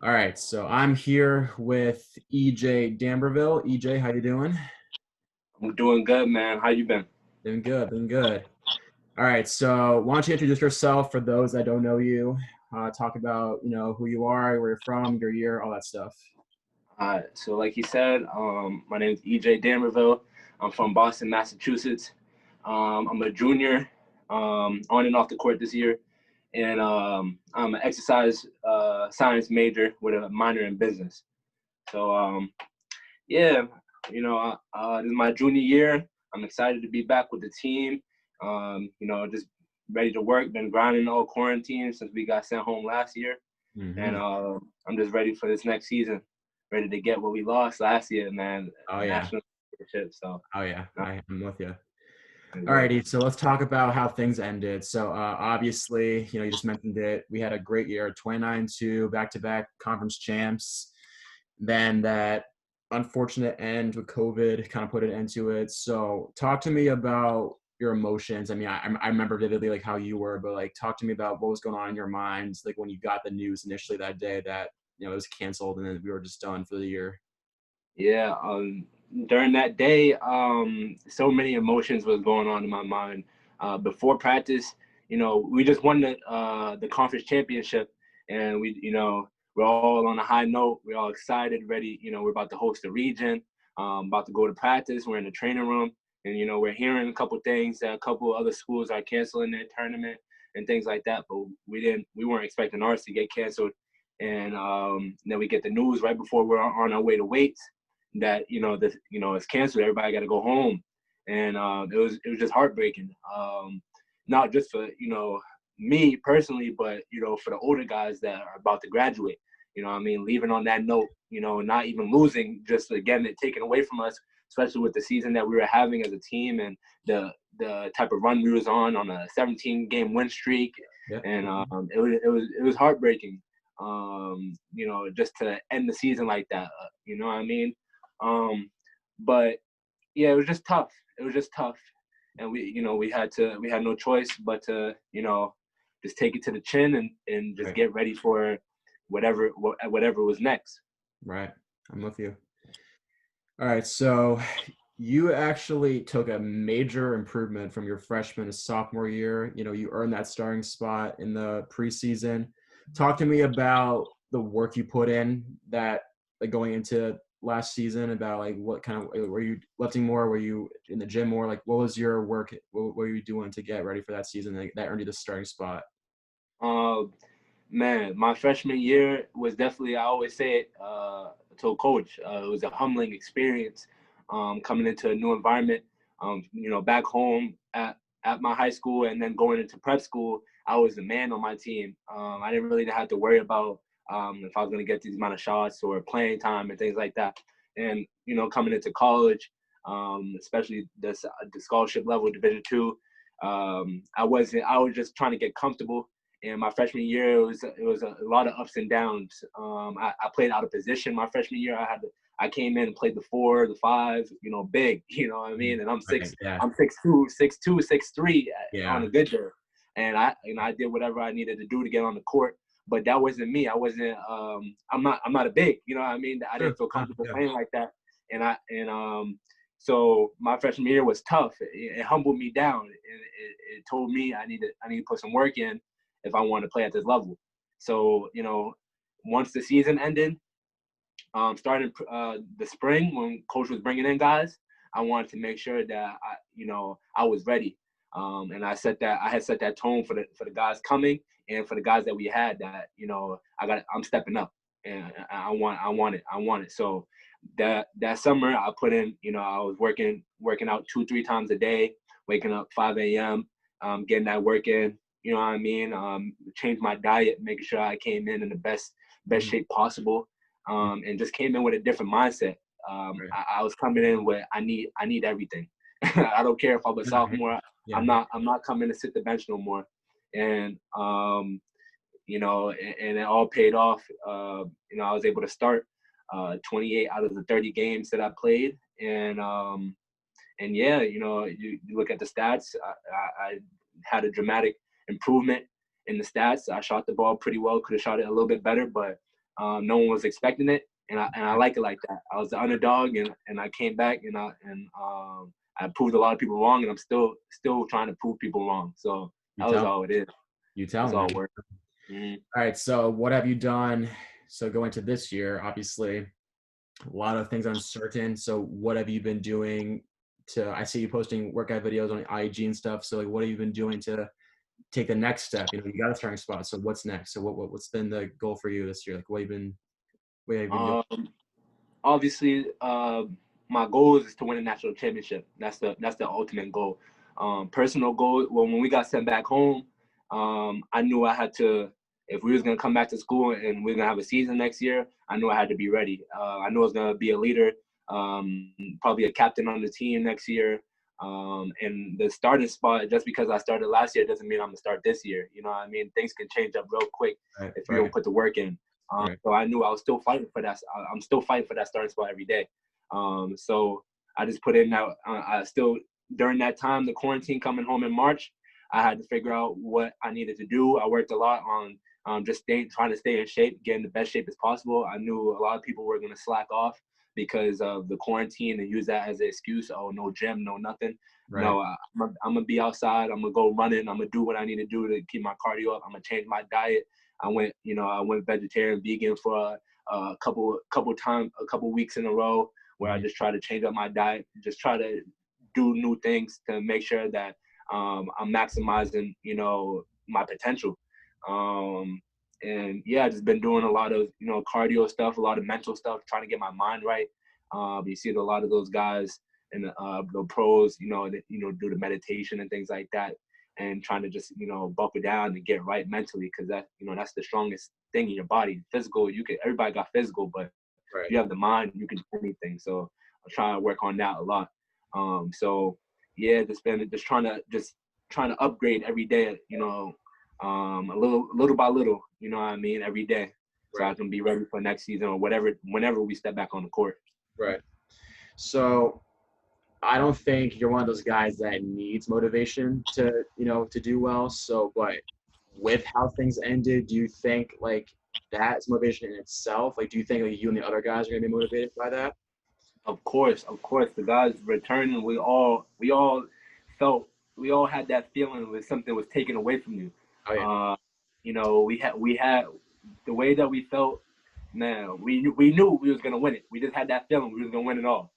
All right, so I'm here with EJ Dambreville. EJ, how you doing? I'm doing good, man. How you been? Doing good, doing good. All right, so why don't you introduce yourself for those that don't know you? Talk about who you are, where you're from, your year, all that stuff. So like you said, my name is EJ Dambreville. I'm from Boston, Massachusetts. I'm a junior, on and off the court this year, and I'm an exercise science major with a minor in business. So yeah, this is my junior year. I'm excited to be back with the team. Just ready to work. Been grinding all quarantine since we got sent home last year. And Hmm. I'm just ready for this next season, ready to get what we lost last year, man, Oh yeah, national championship. So, oh yeah, uh, I'm with you. All yeah, righty, so let's talk about how things ended. So obviously, you just mentioned it. We had a great year, 29-2, back-to-back conference champs. Then that unfortunate end with COVID kind of put an end to it. So talk to me about your emotions. I mean, I remember vividly like how you were, but like talk to me about what was going on in your minds, like when you got the news initially that day that it was canceled and then we were just done for the year. yeah. During that day, so many emotions was going on in my mind. Before practice, we just won the conference championship, and we're all on a high note. We're all excited, ready. We're about to host the region. About to go to practice. We're in the training room, and we're hearing a couple things that a couple other schools are canceling their tournament and things like that. But we weren't expecting ours to get canceled. And then we get the news right before we're on our way to weights that it's canceled. Everybody got to go home, and it was just heartbreaking. Not just for me personally, but for the older guys that are about to graduate. What I mean, leaving on that note, not even losing, just again it taken away from us, especially with the season that we were having as a team and the type of run we was on a 17-game win streak, Yeah. and it was heartbreaking. Just to end the season like that. You know what I mean? Um, but yeah, it was just tough. It was just tough, and we had no choice but to just take it to the chin and just Right. get ready for whatever was next. Right. I'm with you. All right. So you actually took a major improvement from your freshman to sophomore year. You earned that starting spot in the preseason. Talk to me about the work you put in that like going into last season about like what kind of were you lifting more? Were you in the gym more? Like what was your work? What were you doing to get ready for that season that earned you the starting spot? Uh, Man, my freshman year was definitely, I always say it to a coach, it was a humbling experience coming into a new environment. Back home at my high school and then going into prep school, I was the man on my team. I didn't really have to worry about if I was going to get these amount of shots or playing time and things like that. And, coming into college, especially the scholarship level, Division II, I was just trying to get comfortable. And my freshman year, it was a lot of ups and downs. I played out of position my freshman year. I came in and played the 4, the 5, big, you know what I Mhm. mean? And I'm Right. six, Yeah. I'm 6'2", 6'2", 6'3" on Yeah. a good day. And I did whatever I needed to do to get on the court. But that wasn't me. I wasn't. I'm not a big. You know what I mean? I Sure. didn't feel comfortable Yeah. playing like that. So my freshman year was tough. It humbled me down. It told me I need to put some work in if I wanted to play at this level. So, once the season ended, starting the spring when coach was bringing in guys, I wanted to make sure that I was ready. And I had set that tone for the guys coming and for the guys that we had that, I'm stepping up and I want it. So that summer I put in, I was working out 2-3 times a day, waking up 5 a.m., getting that work in, you know what I mean? Change my diet, making sure I came in the best Mhm. shape possible, and just came in with a different mindset. Right. I was coming in with I need everything. I don't care if I'm a Yeah. sophomore. Yeah. I'm not coming to sit the bench no more. And and it all paid off. I was able to start 28 out of the 30 games that I played, and yeah, you look at the stats. I had a dramatic improvement in the stats. I shot the ball pretty well. Could have shot it a little bit better, but No one was expecting it, and I like it like that. I was the underdog, and I came back, and I proved a lot of people wrong, and I'm still trying to prove people wrong. So You that was tell all it is. you tell It's me, all man. work. Mm-hmm. All right. So what have you done? So going to this year, obviously, a lot of things uncertain. So what have you been doing to? I see you posting workout videos on IG and stuff. So like, what have you been doing to take the next step? You know, you got a starting spot. So what's next? So what's been the goal for you this year? Like, what have you been doing? Obviously, my goal is to win a national championship. That's the ultimate goal. Personal goal. Well, when we got sent back home, I knew I had to. If we was gonna come back to school and we are gonna have a season next year, I knew I had to be ready. I knew I was gonna be a leader, probably a captain on the team next year. And the starting spot, just because I started last year, doesn't mean I'm gonna start this year. You know what I mean? Things can change up real quick Right, if you don't put the work in. right, So I knew I was still fighting for that. I'm still fighting for that starting spot every day. So I just put in that. I still during that time, the quarantine coming home in March, I had to figure out what I needed to do. I worked a lot on just trying to stay in shape, get in the best shape as possible. I knew a lot of people were going to slack off because of the quarantine and use that as an excuse. Oh, no gym, no nothing. right. No, I'm gonna be outside. I'm gonna go running. I'm gonna do what I need to do to keep my cardio up. I'm gonna change my diet. I went vegetarian, vegan for a couple weeks in a row where I just try to change up my diet, just try to do new things to make sure that I'm maximizing, my potential. And yeah, I just been doing a lot of, cardio stuff, a lot of mental stuff, trying to get my mind right. You see a lot of those guys and the pros, do the meditation and things like that, and trying to just, buckle down and get right mentally, because that's the strongest thing in your body. Physical, everybody got physical, but Right. if you have the mind, you can do anything. So I'm trying to work on that a lot. So yeah, just trying to upgrade every day, a little by little, you know what I mean, every day, so Right. I can be ready for next season or whenever we step back on the court. Right. So I don't think you're one of those guys that needs motivation to do well. So, but with how things ended, do you think like that's motivation in itself? Like, do you think like you and the other guys are gonna be motivated by that? Of course, the guys returning. We all had that feeling when something was taken away from you. Oh yeah. We had the way that we felt. Man, we knew we was gonna win it. We just had that feeling we was gonna win it all.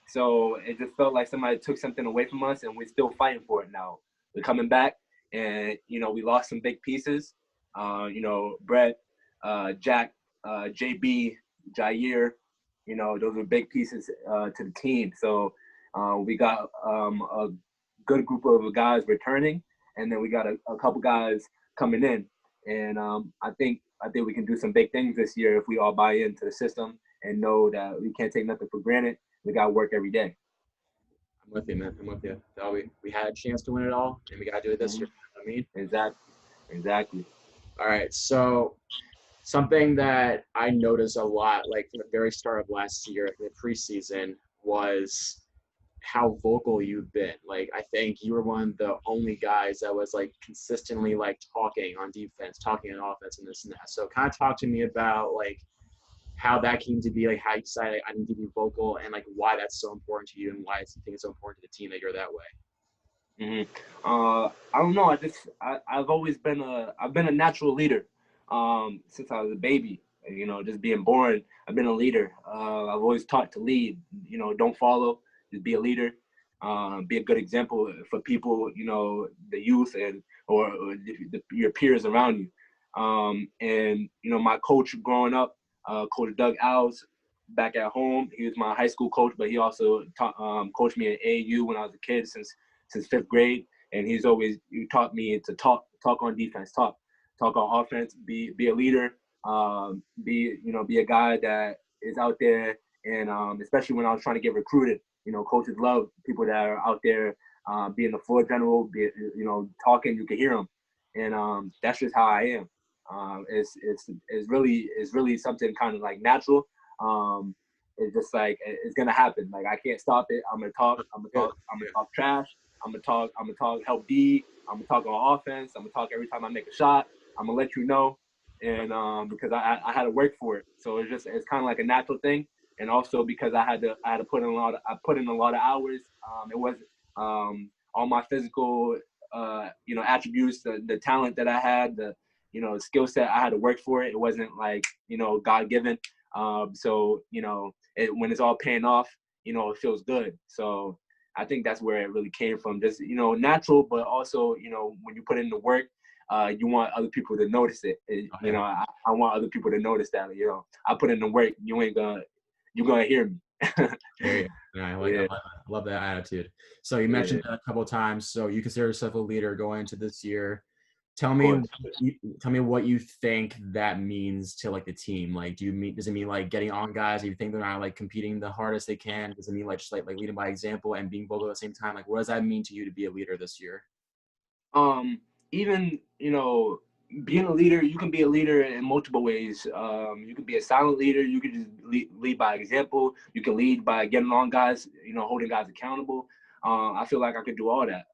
So it just felt like somebody took something away from us, and we're still fighting for it now. We're coming back, and we lost some big pieces. Brett, Jack, JB, Jair. Those are big pieces to the team. So we got a good group of guys returning, and then we got a couple guys coming in. And I think we can do some big things this year if we all buy into the system and know that we can't take nothing for granted. We got to work every day. I'm with you, man. I'm with you. We had a chance to win it all, and we gotta do it this year. I mean, Exactly. all right. So something that I noticed a lot, like from the very start of last year, the preseason, was how vocal you've been. Like, I think you were one of the only guys that was like consistently like talking on defense, talking on offense, and this and that. So, kind of talk to me about like how that came to be, like how you decided like, I need to be vocal, and like why that's so important to you, and why you think it's so important to the team that you're that way. I don't know. I've always been a natural leader. Since I was a baby, just being born, I've been a leader. I've always taught to lead. Don't follow, just be a leader. Be a good example for people. The youth or your peers around you. And my coach growing up, Coach Doug Owls, back at home, he was my high school coach, but he also coached me at AAU when I was a kid since fifth grade, and he taught me to talk on defense, talk on offense, be a leader, be a guy that is out there, and especially when I was trying to get recruited, coaches love people that are out there, being the floor general, talking, you can hear them, and that's just how I am. It's really something kind of like natural. It's just like it's gonna happen. Like I can't stop it. I'm gonna talk. I'm gonna talk trash. I'm gonna talk help D. I'm gonna talk on offense. I'm gonna talk every time I make a shot. I'm gonna let you know, and because I had to work for it. So it's kind of like a natural thing, and also because I had to put in a lot of hours. It wasn't all my physical attributes, the talent that I had, the skill set. I had to work for it. It wasn't like God given. So when it's all paying off, it feels good. So I think that's where it really came from. Just natural, but also when you put in the work, you want other people to notice it. I want other people to notice that. I put in the work. You're gonna hear me. There you go. I love that attitude. So you mentioned that a couple of times. So you consider yourself a leader going into this year. Tell me what you think that means to like the team. Like, does it mean like getting on guys? Do you think they're not like competing the hardest they can? Does it mean like just like leading by example and being vocal at the same time? Like, what does that mean to you to be a leader this year? Even being a leader, you can be a leader in multiple ways. You can be a silent leader. You can just lead by example. You can lead by getting on guys, holding guys accountable. I feel like I could do all that.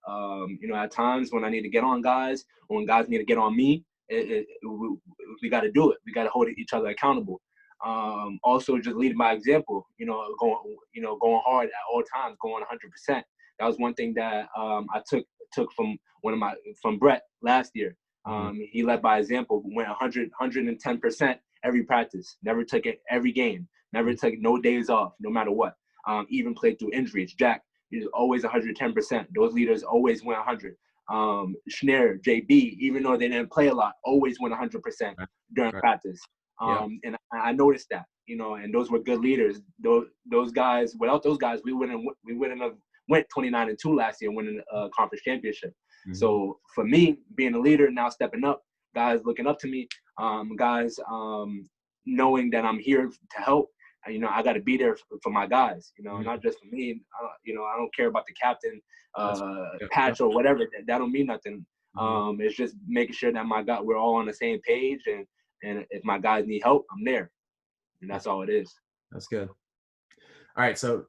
At times when I need to get on guys, or when guys need to get on me, we got to do it. We got to hold each other accountable. Also, just leading by example. Going hard at all times, going 100%. That was one thing that I took from Brett last year. He led by example, went 110% every practice, never took it every game, never took no days off, no matter what. Even played through injuries. Jack, he was always 110%. Those leaders always went 100. Schneider, JB, even though they didn't play a lot, always went 100% during practice. And I noticed that, and those were good leaders. Those guys, without those guys, we wouldn't have went 29-2 last year, winning a conference championship. So for me, being a leader, now stepping up, guys looking up to me, guys knowing that I'm here to help. I got to be there for my guys. Not just for me. I don't care about the captain patch or whatever. That don't mean nothing. It's just making sure that we're all on the same page, and if my guys need help, I'm there, and that's all it is. That's good. All right, so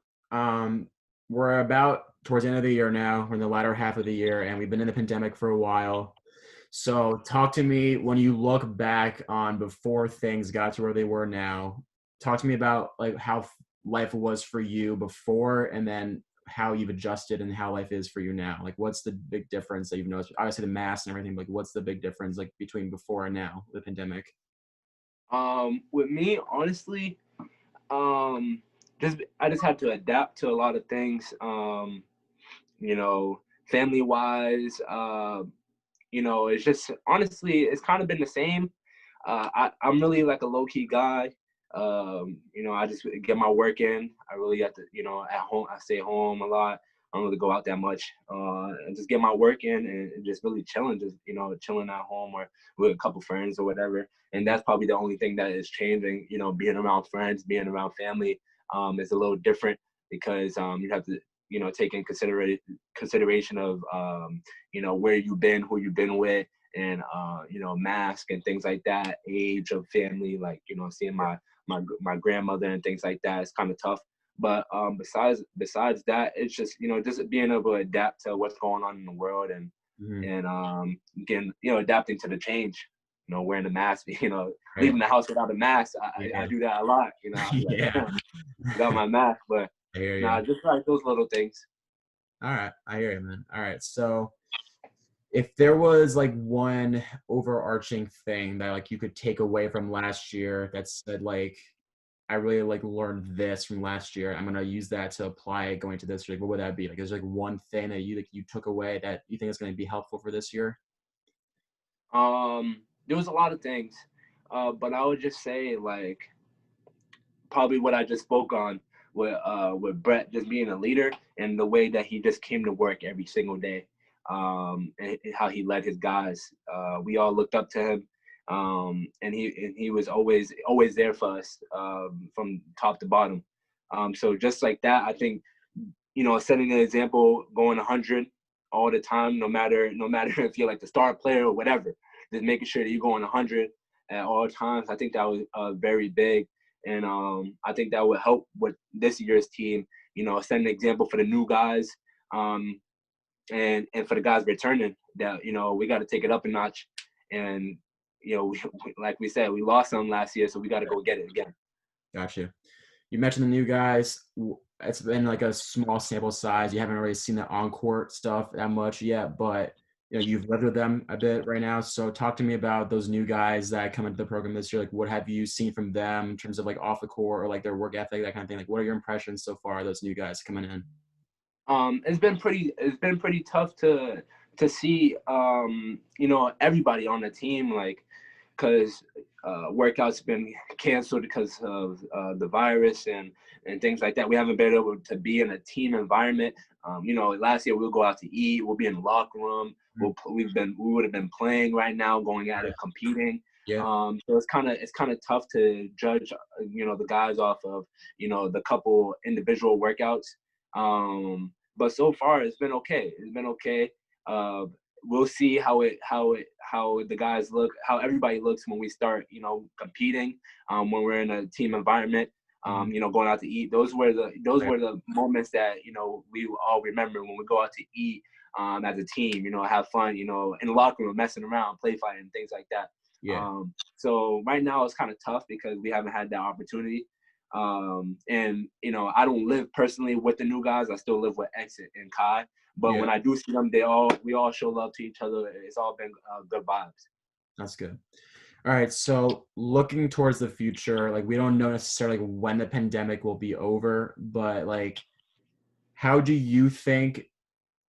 we're about towards the end of the year now. We're in the latter half of the year, and we've been in the pandemic for a while. So talk to me when you look back on before things got to where they were now. Talk to me about like how life was for you before, and then how you've adjusted and how life is for you now. Like, what's the big difference that you've noticed? Obviously, the mask and everything. But like, what's the big difference like between before and now, the pandemic? With me, honestly, I just had to adapt to a lot of things. Family wise, it's just honestly, it's kind of been the same. I'm really like a low key guy. I just get my work in. I really have to, at home, I stay home a lot. I don't really go out that much. And just get my work in and just really chilling, chilling at home or with a couple friends or whatever. And that's probably the only thing that is changing, being around friends, being around family, is a little different because you have to, take in consideration of, where you've been, who you've been with, and, mask and things like that, age of family, like, seeing my grandmother and things like that. It's kind of tough. But besides that, it's just just being able to adapt to what's going on in the world and getting adapting to the change. Wearing a mask. Leaving the house without a mask. I do that a lot. Without my mask, but just like those little things. All right, I hear you, man. All right, so if there was like one overarching thing that like you could take away from last year that said like, I really like learned this from last year, I'm gonna use that to apply it going to this year. Like, what would that be? Like, is there like one thing that you took away that you think is going to be helpful for this year? There was a lot of things, but I would just say like probably what I just spoke on with Brett just being a leader and the way that he just came to work every single day, and how he led his guys. We all looked up to him. And he was always there for us, from top to bottom. So just like that, I think, setting an example, going 100 all the time, no matter if you're like the star player or whatever, just making sure that you're going 100 at all times. I think that was very big, and I think that would help with this year's team. Setting an example for the new guys, and for the guys returning, that we got to take it up a notch, and like we said, we lost them last year, so we got to go get it again. Gotcha. You mentioned the new guys. It's been like a small sample size. You haven't really seen the on-court stuff that much yet, but you've lived with them a bit right now. So talk to me about those new guys that come into the program this year. Like, what have you seen from them in terms of like off the court or like their work ethic, that kind of thing? Like, what are your impressions so far of those new guys coming in? It's been pretty tough to see everybody on the team, like, because workouts been canceled because of the virus and things like that. We haven't been able to be in a team environment. Last year we'll go out to eat, we'll be in the locker room, we would have been playing right now, going at it, competing. Yeah. So it's kind of tough to judge the guys off of the couple individual workouts. But so far it's been okay. We'll see how the guys look, how everybody looks when we start competing, when we're in a team environment, going out to eat. Those were the moments that we all remember when we go out to eat as a team, have fun, in the locker room, messing around, play fighting, things like that. Yeah. So right now it's kind of tough because we haven't had that opportunity. And I don't live personally with the new guys. I still live with X and Kai. But when I do see them, we all show love to each other. It's all been good vibes. That's good. All right. So looking towards the future, like, we don't know necessarily when the pandemic will be over, but like, how do you think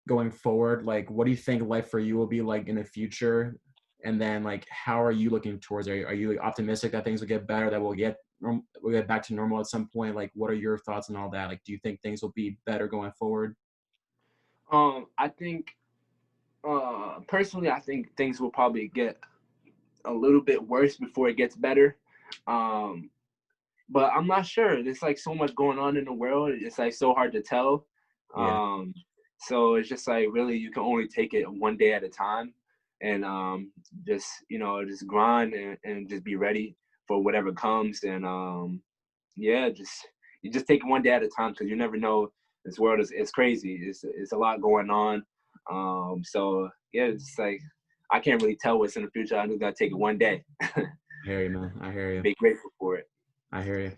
going forward, like, what do you think life for you will be like in the future? And then like, how are you looking towards it? Are you like, optimistic that things will get better, that we'll get back to normal at some point? Like, what are your thoughts on all that? Like, do you think things will be better going forward? I think personally, I think things will probably get a little bit worse before it gets better. But I'm not sure. There's like so much going on in the world. It's like so hard to tell. Yeah. So it's just like, really, you can only take it one day at a time, and just grind and just be ready for whatever comes. And you just take it one day at a time, because you never know. This world is crazy. It's a lot going on. So yeah, it's like I can't really tell what's in the future. I'm just gonna take it one day. I hear you, man. I hear you. Be grateful for it. I hear you.